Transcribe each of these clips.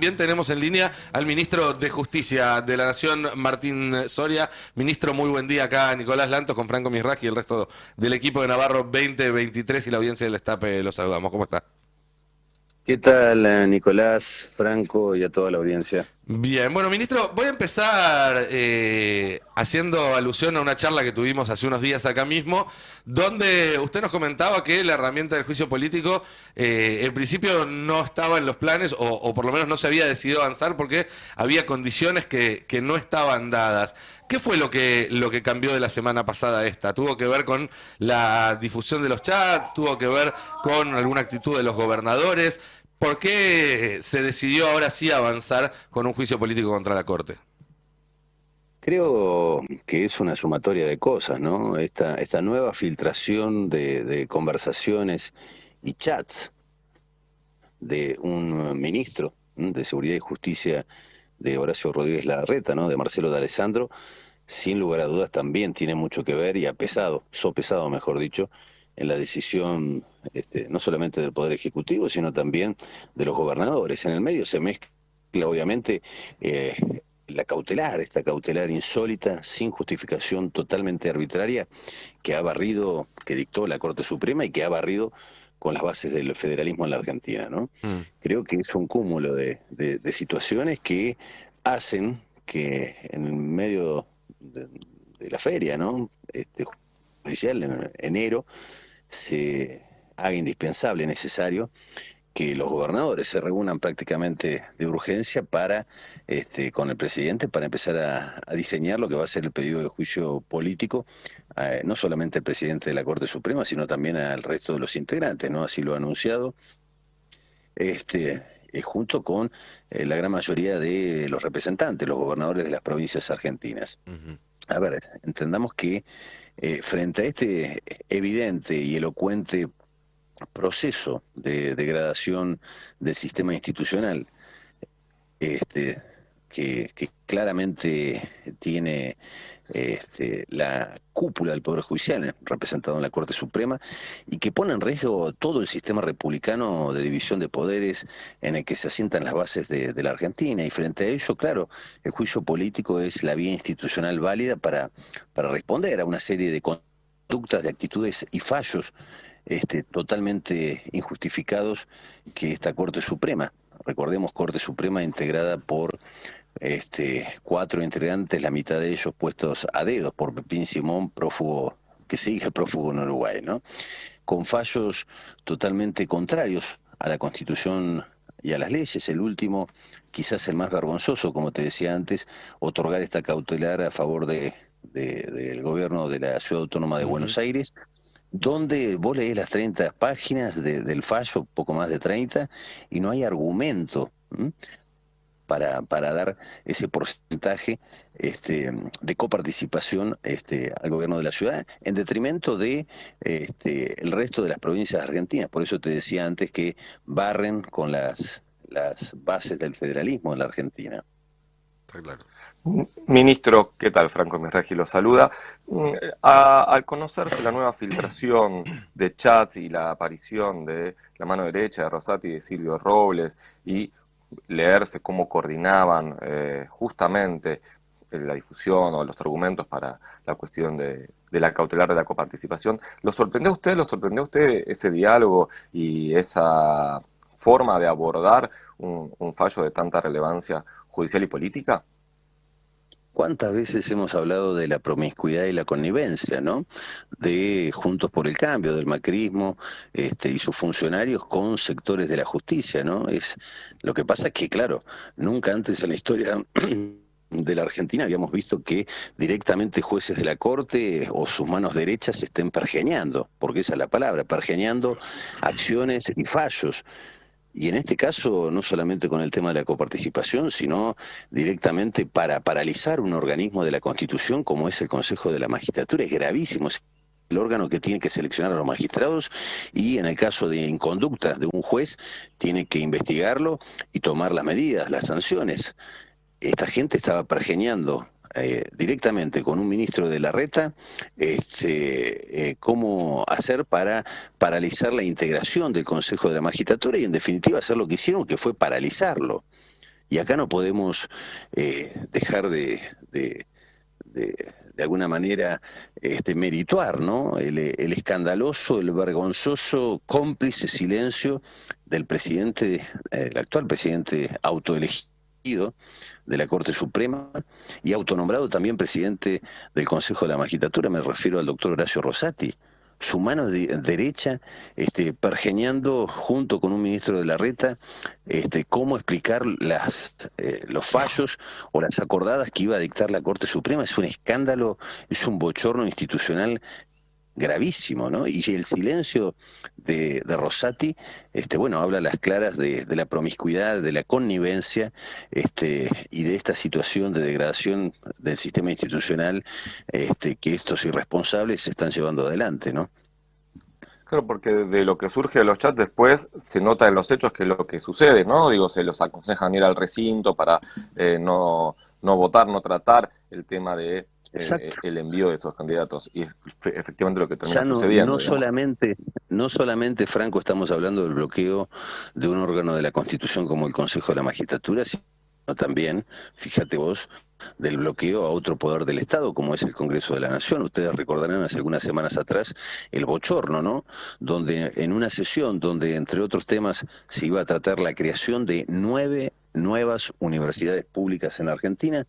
también tenemos en línea al ministro de Justicia de la Nación, Martín Soria. Ministro, muy buen día acá, Nicolás Lantos, con Franco Misragi y el resto del equipo de Navarro 2023 y la audiencia del Destape. Los saludamos. ¿Cómo está? ¿Qué tal, Nicolás, Franco y a toda la audiencia? Bien, bueno, ministro, voy a empezar haciendo alusión a una charla que tuvimos hace unos días acá mismo, donde usted nos comentaba que la herramienta del juicio político en principio no estaba en los planes, o por lo menos no se había decidido avanzar porque había condiciones que no estaban dadas. ¿Qué fue lo que cambió de la semana pasada a esta? ¿Tuvo que ver con la difusión de los chats? ¿Tuvo que ver con alguna actitud de los gobernadores? ¿Por qué se decidió ahora sí avanzar con un juicio político contra la Corte? Creo que es una sumatoria de cosas, ¿no? Esta nueva filtración de conversaciones y chats de un ministro de Seguridad y Justicia de Horacio Rodríguez Larreta, ¿no? De Marcelo D'Alessandro, sin lugar a dudas también tiene mucho que ver y ha pesado, sopesado, mejor dicho, en la decisión no solamente del Poder Ejecutivo, sino también de los gobernadores. En el medio se mezcla, obviamente, esta cautelar insólita, sin justificación, totalmente arbitraria, que dictó la Corte Suprema y que ha barrido con las bases del federalismo en la Argentina, ¿no? Mm. Creo que es un cúmulo de situaciones que hacen que en el medio de la feria, ¿no? Judicial en enero, se haga indispensable, necesario, que los gobernadores se reúnan prácticamente de urgencia con el presidente, para empezar a diseñar lo que va a ser el pedido de juicio político, no solamente al presidente de la Corte Suprema, sino también al resto de los integrantes, ¿no? Así lo ha anunciado, junto con la gran mayoría de los representantes, los gobernadores de las provincias argentinas. Ujú. A ver, entendamos que frente a este evidente y elocuente proceso de degradación del sistema institucional, este, que claramente tiene la cúpula del Poder Judicial, representado en la Corte Suprema, y que pone en riesgo todo el sistema republicano de división de poderes en el que se asientan las bases de la Argentina. Y frente a ello, claro, el juicio político es la vía institucional válida para responder a una serie de conductas, de actitudes y fallos totalmente injustificados que esta Corte Suprema, recordemos, Corte Suprema integrada por 4 integrantes, la mitad de ellos puestos a dedos por Pepín Simón, prófugo, que sigue prófugo en Uruguay, ¿no? Con fallos totalmente contrarios a la Constitución y a las leyes. El último, quizás el más vergonzoso, como te decía antes, otorgar esta cautelar a favor del gobierno de la Ciudad Autónoma de Ujú. Buenos Aires, donde vos lees las 30 páginas del fallo, poco más de 30, y no hay argumento para dar ese porcentaje de coparticipación al gobierno de la ciudad, en detrimento de el resto de las provincias argentinas. Por eso te decía antes que barren con las bases del federalismo en la Argentina. Está claro. Ministro, ¿qué tal? Franco Misragi lo saluda. Al conocerse la nueva filtración de chats y la aparición de la mano derecha de Rosati y de Silvio Robles, y leerse cómo coordinaban justamente la difusión o los argumentos para la cuestión de la cautelar de la coparticipación, ¿lo sorprendió a usted? ¿Lo sorprendió a usted ese diálogo y esa forma de abordar un fallo de tanta relevancia judicial y política? ¿Cuántas veces hemos hablado de la promiscuidad y la connivencia, ¿no? De Juntos por el Cambio, del macrismo, y sus funcionarios con sectores de la justicia, ¿no? Lo que pasa es que, claro, nunca antes en la historia de la Argentina habíamos visto que directamente jueces de la Corte o sus manos derechas estén pergeñando, porque esa es la palabra, pergeñando acciones y fallos. Y en este caso, no solamente con el tema de la coparticipación, sino directamente para paralizar un organismo de la Constitución como es el Consejo de la Magistratura. Es gravísimo. Es el órgano que tiene que seleccionar a los magistrados y, en el caso de inconducta de un juez, tiene que investigarlo y tomar las medidas, las sanciones. Esta gente estaba pergeñando directamente con un ministro de Larreta cómo hacer para paralizar la integración del Consejo de la Magistratura y, en definitiva, hacer lo que hicieron, que fue paralizarlo. Y acá no podemos dejar de alguna manera merituar, ¿no? El escandaloso, el vergonzoso, cómplice silencio del presidente, el actual presidente autoelegido de la Corte Suprema y autonombrado también presidente del Consejo de la Magistratura, me refiero al doctor Horacio Rosati, su mano derecha, pergeñando junto con un ministro de Larreta, cómo explicar los fallos o las acordadas que iba a dictar la Corte Suprema. Es un escándalo, es un bochorno institucional gravísimo, ¿no? Y el silencio de Rosati, bueno, habla a las claras de la promiscuidad, de la connivencia, y de esta situación de degradación del sistema institucional, que estos irresponsables se están llevando adelante, ¿no? Claro, porque de lo que surge de los chats después se nota en los hechos que es lo que sucede, ¿no? Digo, se los aconsejan ir al recinto para no votar, no tratar el tema de Exacto. el envío de esos candidatos. Y es efectivamente lo que termina Ya sucediendo. no solamente, Franco, estamos hablando del bloqueo de un órgano de la Constitución como el Consejo de la Magistratura, sino también, fíjate vos, del bloqueo a otro poder del Estado, como es el Congreso de la Nación. Ustedes recordarán hace algunas semanas atrás el bochorno, ¿no? Donde en una sesión donde, entre otros temas, se iba a tratar la creación de 9 nuevas universidades públicas en Argentina,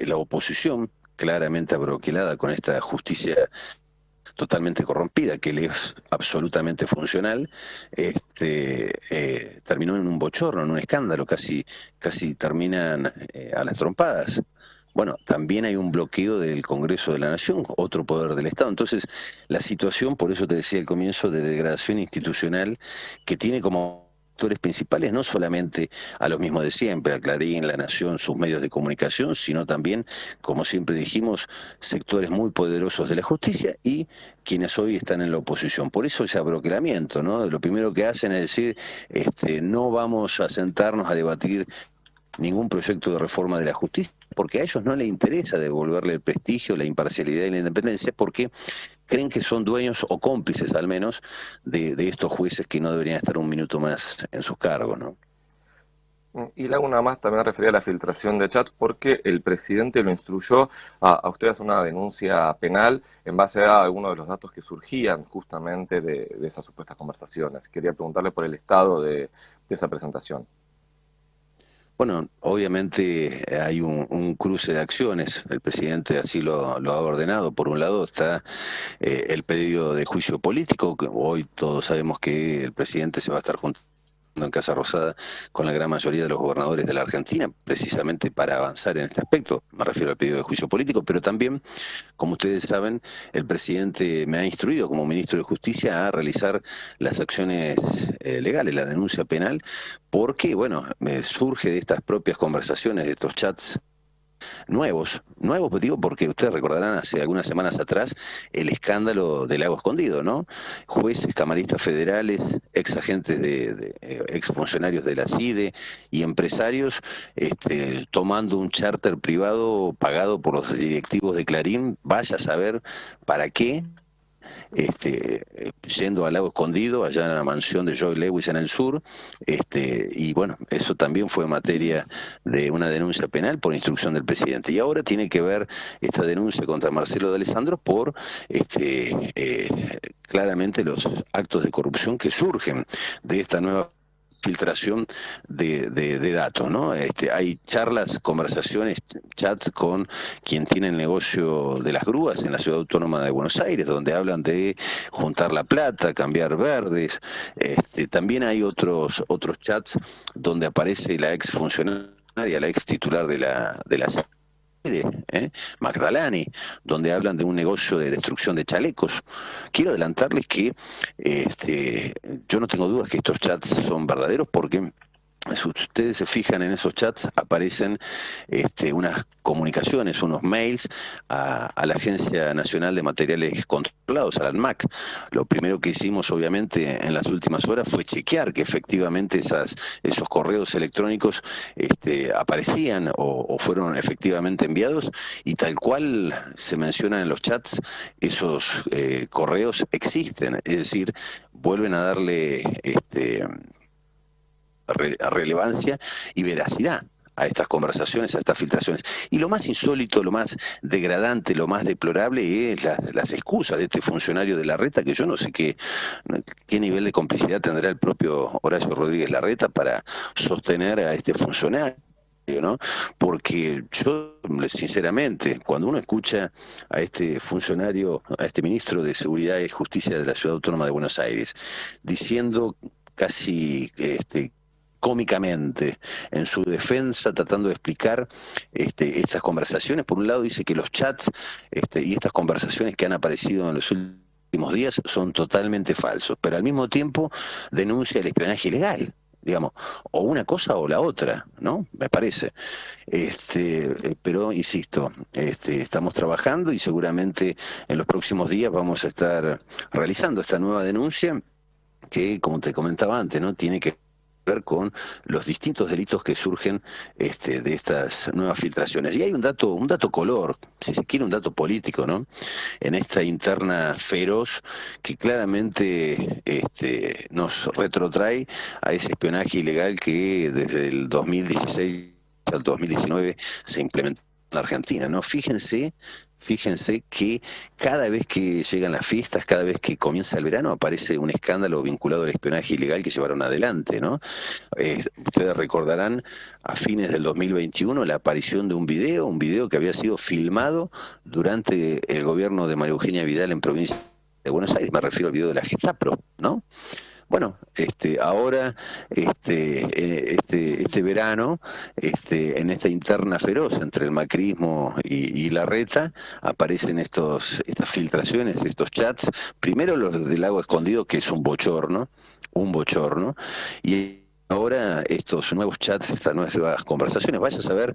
la oposición, claramente abroquelada con esta justicia totalmente corrompida, que le es absolutamente funcional, terminó en un bochorno, en un escándalo, casi terminan a las trompadas. Bueno, también hay un bloqueo del Congreso de la Nación, otro poder del Estado. Entonces, la situación, por eso te decía al comienzo, de degradación institucional, que tiene como actores principales no solamente a los mismos de siempre, a Clarín, La Nación, sus medios de comunicación, sino también, como siempre dijimos, sectores muy poderosos de la justicia y quienes hoy están en la oposición. Por eso ese abroquelamiento, ¿no? Lo primero que hacen es decir, no vamos a sentarnos a debatir ningún proyecto de reforma de la justicia, porque a ellos no les interesa devolverle el prestigio, la imparcialidad y la independencia, porque creen que son dueños o cómplices al menos de estos jueces que no deberían estar un minuto más en sus cargos, ¿no? Y le hago una más también referida a la filtración de chat, porque el presidente lo instruyó a usted a hacer una denuncia penal en base a algunos de los datos que surgían justamente de esas supuestas conversaciones. Quería preguntarle por el estado de esa presentación. Bueno, obviamente hay un cruce de acciones, el presidente así lo ha ordenado. Por un lado está el pedido de juicio político, que hoy todos sabemos que el presidente se va a estar juntando en Casa Rosada con la gran mayoría de los gobernadores de la Argentina, precisamente para avanzar en este aspecto. Me refiero al pedido de juicio político, pero también, como ustedes saben, el presidente me ha instruido como ministro de Justicia a realizar las acciones legales, la denuncia penal, porque, bueno, me surge de estas propias conversaciones, de estos chats nuevos, pues digo porque ustedes recordarán hace algunas semanas atrás el escándalo del Lago Escondido, ¿no? Jueces, camaristas federales, ex agentes ex funcionarios de la CIDE y empresarios tomando un charter privado pagado por los directivos de Clarín, vaya a saber para qué. Yendo al Lago Escondido, allá en la mansión de Joy Lewis en el sur, y bueno, eso también fue materia de una denuncia penal por instrucción del presidente. Y ahora tiene que ver esta denuncia contra Marcelo de Alessandro por claramente los actos de corrupción que surgen de esta nueva filtración de datos, ¿no? Hay charlas, conversaciones, chats con quien tiene el negocio de las grúas en la Ciudad Autónoma de Buenos Aires, donde hablan de juntar la plata, cambiar verdes. También hay otros chats donde aparece la ex funcionaria, la ex titular de la Magdalani, donde hablan de un negocio de destrucción de chalecos. Quiero adelantarles que yo no tengo dudas que estos chats son verdaderos, porque si ustedes se fijan en esos chats aparecen unas comunicaciones, unos mails a la Agencia Nacional de Materiales Controlados, a la ANMAC. Lo primero que hicimos obviamente en las últimas horas fue chequear que efectivamente esos correos electrónicos aparecían o fueron efectivamente enviados, y tal cual se menciona en los chats, esos correos existen, es decir, vuelven a darle relevancia y veracidad a estas conversaciones, a estas filtraciones. Y lo más insólito, lo más degradante, lo más deplorable es las excusas de este funcionario de Larreta, que yo no sé qué nivel de complicidad tendrá el propio Horacio Rodríguez Larreta para sostener a este funcionario, ¿no? Porque yo, sinceramente, cuando uno escucha a este funcionario, a este ministro de Seguridad y Justicia de la Ciudad Autónoma de Buenos Aires, diciendo casi cómicamente en su defensa, tratando de explicar estas conversaciones. Por un lado dice que los chats y estas conversaciones que han aparecido en los últimos días son totalmente falsos, pero al mismo tiempo denuncia el espionaje ilegal. Digamos, o una cosa o la otra, ¿no? Me parece. Pero insisto, estamos trabajando y seguramente en los próximos días vamos a estar realizando esta nueva denuncia que, como te comentaba antes, ¿no? Tiene que ver con los distintos delitos que surgen de estas nuevas filtraciones. Y hay un dato color, si se quiere un dato político, ¿no? En esta interna feroz que claramente nos retrotrae a ese espionaje ilegal que desde el 2016 al 2019 se implementó en la Argentina, ¿no? Fíjense que cada vez que llegan las fiestas, cada vez que comienza el verano, aparece un escándalo vinculado al espionaje ilegal que llevaron adelante, ¿no? Ustedes recordarán a fines del 2021 la aparición de un video que había sido filmado durante el gobierno de María Eugenia Vidal en provincia de Buenos Aires. Me refiero al video de la Gestapo, ¿no? Bueno, ahora, este verano, en esta interna feroz entre el macrismo y Larreta, aparecen estas filtraciones, estos chats, primero los del Lago Escondido, que es un bochorno, y ahora estos nuevos chats, estas nuevas conversaciones. Vaya a saber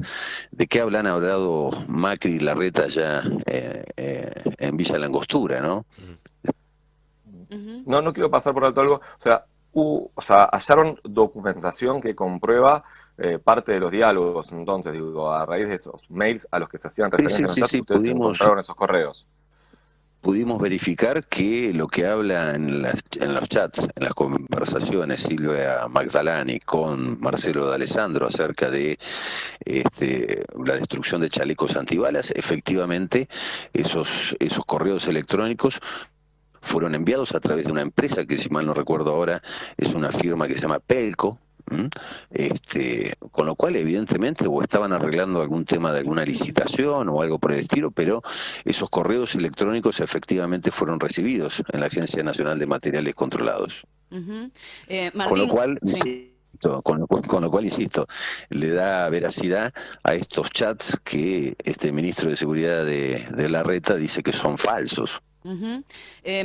de qué han hablado Macri y Larreta ya en Villa Langostura, ¿no? No quiero pasar por alto algo. O sea, hallaron documentación que comprueba parte de los diálogos. Entonces, digo, a raíz de esos mails a los que se hacían referencia en el chat, ustedes encontraron esos correos. Pudimos verificar que lo que habla en los chats, en las conversaciones, Silvia Magdalani con Marcelo D'Alessandro acerca de la destrucción de chalecos antibalas, efectivamente esos correos electrónicos fueron enviados a través de una empresa que, si mal no recuerdo ahora, es una firma que se llama Pelco, con lo cual evidentemente o estaban arreglando algún tema de alguna licitación o algo por el estilo, pero esos correos electrónicos efectivamente fueron recibidos en la Agencia Nacional de Materiales Controlados. Martín, con lo cual, sí. Con lo cual, insisto, le da veracidad a estos chats que este ministro de Seguridad de Larreta dice que son falsos.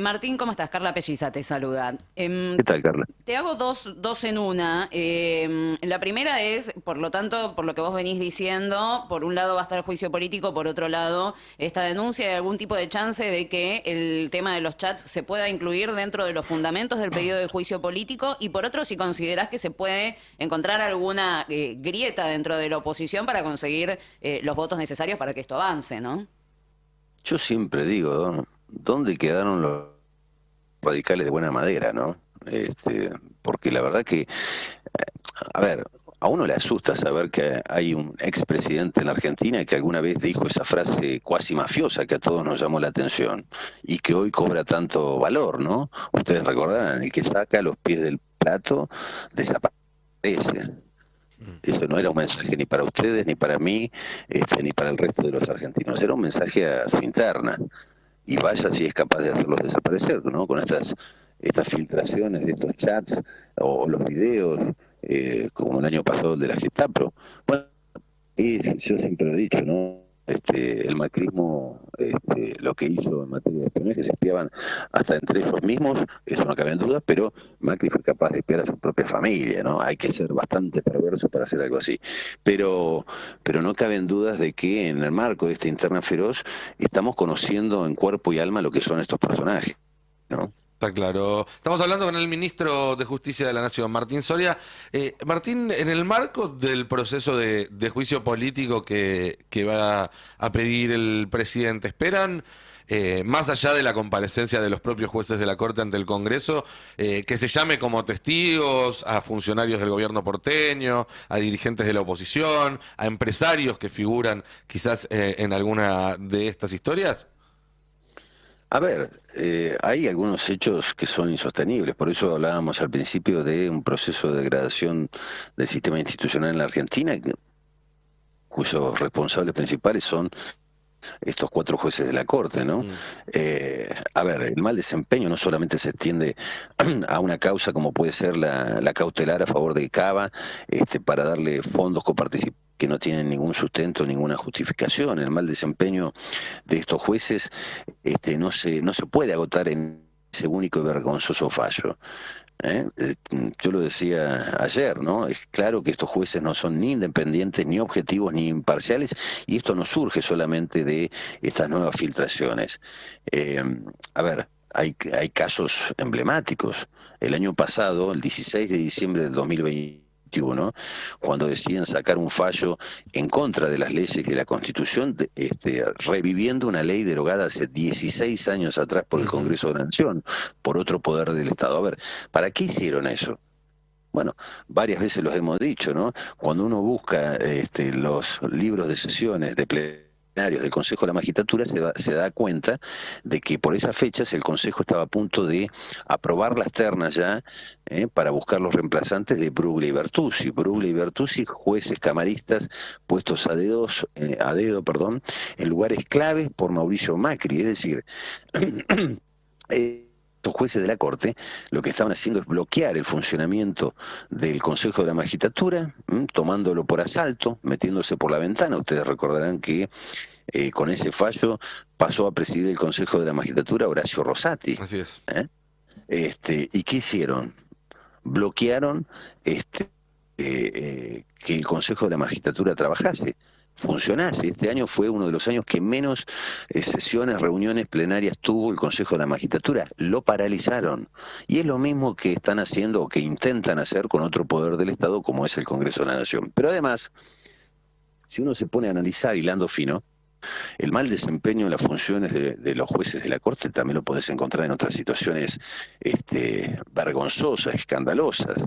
Martín, ¿cómo estás? Carla Pelliza te saluda. ¿Qué tal, Carla? Te hago dos en una. La primera es, por lo tanto, por lo que vos venís diciendo, por un lado va a estar el juicio político, por otro lado esta denuncia, ¿hay algún tipo de chance de que el tema de los chats se pueda incluir dentro de los fundamentos del pedido de juicio político? Y por otro, si considerás que se puede encontrar alguna grieta dentro de la oposición para conseguir los votos necesarios para que esto avance, ¿no? Yo siempre digo, ¿no? ¿Dónde quedaron los radicales de buena madera, no? Porque la verdad que, a ver, a uno le asusta saber que hay un expresidente en la Argentina que alguna vez dijo esa frase cuasi mafiosa que a todos nos llamó la atención y que hoy cobra tanto valor, ¿no? Ustedes recordarán, el que saca los pies del plato desaparece. Eso no era un mensaje ni para ustedes, ni para mí, ni para el resto de los argentinos. Era un mensaje a su interna. Y vaya si es capaz de hacerlos desaparecer, ¿no? Con estas filtraciones de estos chats o los videos, como el año pasado el de la Gestapo. Bueno, yo siempre lo he dicho, ¿no? El macrismo, lo que hizo en materia de espionaje, se espiaban hasta entre ellos mismos, eso no cabe en duda, pero Macri fue capaz de espiar a su propia familia, ¿no? Hay que ser bastante perverso para hacer algo así. Pero no caben dudas de que en el marco de esta interna feroz estamos conociendo en cuerpo y alma lo que son estos personajes, ¿no? Está claro. Estamos hablando con el ministro de Justicia de la Nación, Martín Soria. Martín, en el marco del proceso de juicio político que va a pedir el presidente, ¿esperan más allá de la comparecencia de los propios jueces de la Corte ante el Congreso, que se llame como testigos a funcionarios del gobierno porteño, a dirigentes de la oposición, a empresarios que figuran quizás en alguna de estas historias? A ver, hay algunos hechos que son insostenibles, por eso hablábamos al principio de un proceso de degradación del sistema institucional en la Argentina, cuyos responsables principales son estos 4 jueces de la Corte, ¿no? Mm. A ver, el mal desempeño no solamente se extiende a una causa como puede ser la cautelar a favor de Cava, para darle fondos coparticipativos que no tienen ningún sustento, ninguna justificación. El mal desempeño de estos jueces no se puede agotar en ese único y vergonzoso fallo. Yo lo decía ayer, ¿no? Es claro que estos jueces no son ni independientes, ni objetivos, ni imparciales, y esto no surge solamente de estas nuevas filtraciones. A ver, hay casos emblemáticos. El año pasado, el 16 de diciembre del 2021, cuando deciden sacar un fallo en contra de las leyes y de la Constitución, reviviendo una ley derogada hace 16 años atrás por el Congreso de la Nación, por otro poder del Estado. A ver, ¿para qué hicieron eso? Bueno, varias veces los hemos dicho, ¿no? Cuando uno busca los libros de sesiones de plenarios del Consejo de la Magistratura, se da cuenta de que por esas fechas el Consejo estaba a punto de aprobar las ternas ya para buscar los reemplazantes de Bruglia y Bertuzzi. Bruglia y Bertuzzi, jueces camaristas puestos a dedo, en lugares claves por Mauricio Macri. Es decir, estos jueces de la Corte lo que estaban haciendo es bloquear el funcionamiento del Consejo de la Magistratura, tomándolo por asalto, metiéndose por la ventana. Ustedes recordarán que con ese fallo pasó a presidir el Consejo de la Magistratura Horacio Rosati. Así es. ¿Y qué hicieron? Bloquearon que el Consejo de la Magistratura trabajase, funcionase. Este año fue uno de los años que menos sesiones, reuniones plenarias tuvo el Consejo de la Magistratura. Lo paralizaron. Y es lo mismo que están haciendo o que intentan hacer con otro poder del Estado como es el Congreso de la Nación. Pero además, si uno se pone a analizar hilando fino, el mal desempeño en las funciones de los jueces de la Corte también lo podés encontrar en otras situaciones vergonzosas, escandalosas.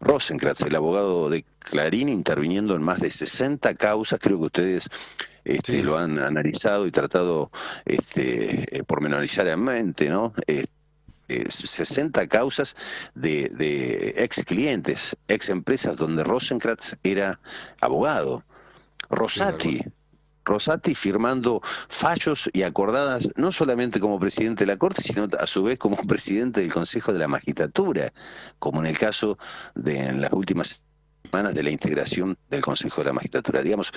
Rosenkrantz, el abogado de Clarín, interviniendo en más de 60 causas, creo que ustedes Sí. lo han analizado y tratado pormenorizadamente, ¿no? 60 causas de ex clientes, ex empresas donde Rosenkrantz era abogado. Rosati firmando fallos y acordadas no solamente como presidente de la Corte, sino a su vez como presidente del Consejo de la Magistratura, como en el caso de en las últimas semanas de la integración del Consejo de la Magistratura. Digamos,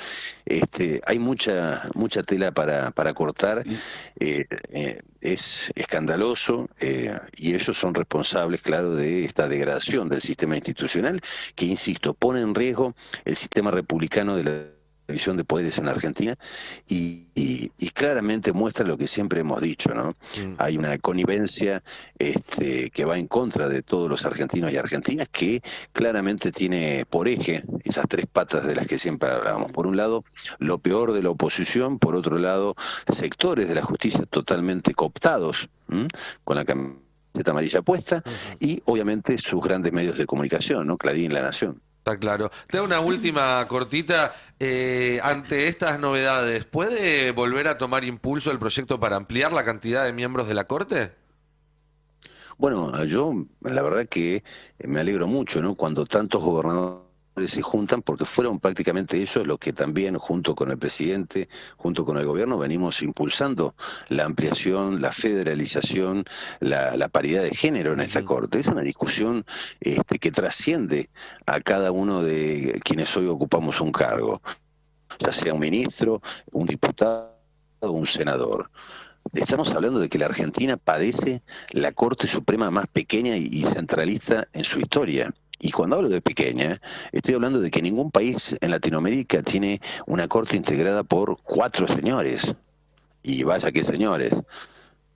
hay mucha tela para cortar, es escandaloso, y ellos son responsables, claro, de esta degradación del sistema institucional que, insisto, pone en riesgo el sistema republicano de la división de poderes en la Argentina y claramente muestra lo que siempre hemos dicho, ¿no? Hay una connivencia que va en contra de todos los argentinos y argentinas, que claramente tiene por eje esas 3 patas de las que siempre hablábamos. Por un lado, lo peor de la oposición; por otro lado, sectores de la justicia totalmente cooptados, con la camiseta amarilla puesta, y obviamente sus grandes medios de comunicación, ¿no? Clarín, La Nación. Está claro. Te hago una última cortita. Ante estas novedades, ¿puede volver a tomar impulso el proyecto para ampliar la cantidad de miembros de la Corte? Bueno, yo la verdad que me alegro mucho, ¿no? Cuando tantos gobernadores se juntan, porque fueron prácticamente ellos los que también, junto con el presidente, junto con el gobierno, venimos impulsando la ampliación, la federalización, la paridad de género en esta Corte. Es una discusión que trasciende a cada uno de quienes hoy ocupamos un cargo, ya sea un ministro, un diputado o un senador. Estamos hablando de que la Argentina padece la Corte Suprema más pequeña y centralista en su historia. Y cuando hablo de pequeña, estoy hablando de que ningún país en Latinoamérica tiene una Corte integrada por 4 señores. Y vaya que señores.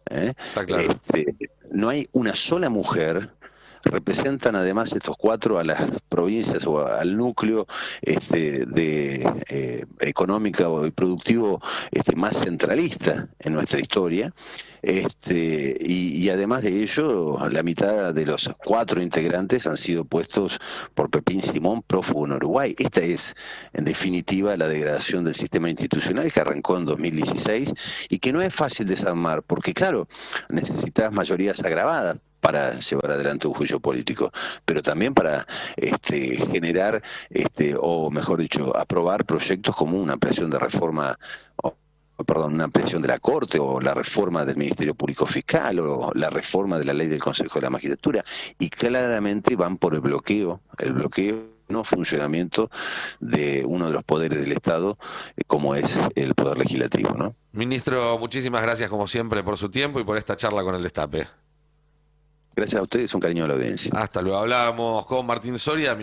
Está claro. No hay una sola mujer representan además estos 4 a las provincias o al núcleo económico y productivo más centralista en nuestra historia. Y además de ello, la mitad de los 4 integrantes han sido puestos por Pepín Simón, prófugo en Uruguay. Esta es, en definitiva, la degradación del sistema institucional que arrancó en 2016 y que no es fácil desarmar, porque claro, necesitas mayorías agravadas para llevar adelante un juicio político, pero también para generar, o mejor dicho, aprobar proyectos como una ampliación de reforma, una ampliación de la Corte, o la reforma del Ministerio Público Fiscal, o la reforma de la ley del Consejo de la Magistratura, y claramente van por el bloqueo no funcionamiento de uno de los poderes del Estado, como es el Poder Legislativo, ¿no? Ministro, muchísimas gracias como siempre por su tiempo y por esta charla con el Destape. Gracias a ustedes, un cariño a la audiencia. Hasta luego. Hablábamos con Martín Soria.